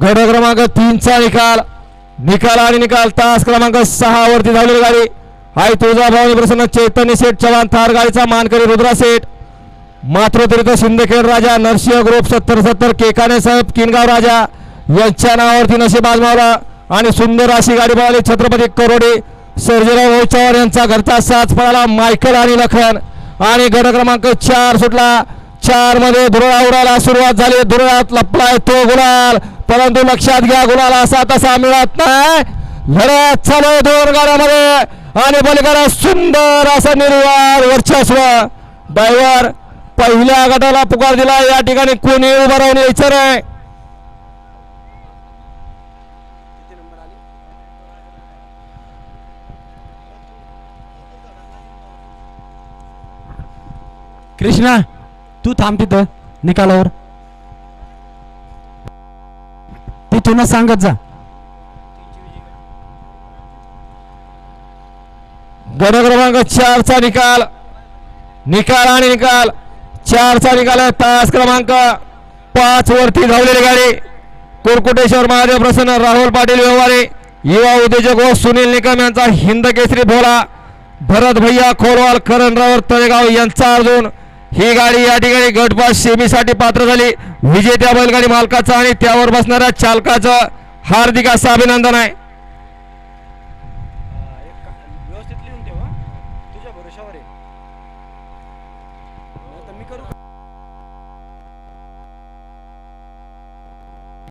गट क्रमांक 3 चा निकाल आणि निकाल तास क्रमांक 6 वरती धावलेली गाडी आई तुळजाभवानी प्रसन्न चैतन्य शेठ चव्हाण थार गाडीचा मानकरी रुद्रा शेठ मातृतीर्थ शिंदखेड राजा नरसिंह ग्रुप 7070 केकाने साहेब किनगाव राजा यांच्या नावावरती नशीब आजमावला आणि सुंदर अशी गाडी पळाली छत्रपती करोडे सर्जेराव चव्हाण यांचा घरचा साथ पळाला मायकल आणि लखन आणि गट क्रमांक 4 सुटला 4 मध्ये धुरळा उडायला सुरुवात झाली धुरळात लपलाय तो गुलाल परंतु लक्षात घ्या गुलाल असा तसा मिळत नाही लढत चालू दोन गाड्यामध्ये आणि बलगाडा सुंदर असा निर्वाळ वर्चस्व ड्रायव्हर पहिल्या गटाला पुकार दिला या ठिकाणी कोणी उभं राहून यायचं नाही कृष्णा तू थांब तिथं निकालावर तिथूनच सांगत जा गट क्रमांक 4 चा निकाल आणि निकाल 4 चा निकाल तास क्रमांक 5 वरती धावलेली गाडी कुरकुटेश्वर महादेव प्रसन्न राहुल पाटील व्यवहारे युवा उद्योजक व सुनील निकम यांचा हिंद केसरी भोला भरत भैया खोलवाल करणराव तळेगाव यांचा अर्जुन ही गाडी या ठिकाणी गटपास सेमीसाठी पात्र झाली विजेत्या बैलगाडी मालकाचा आणि त्यावर बसणाऱ्या चालकाचं हार्दिक असं अभिनंदन आहे।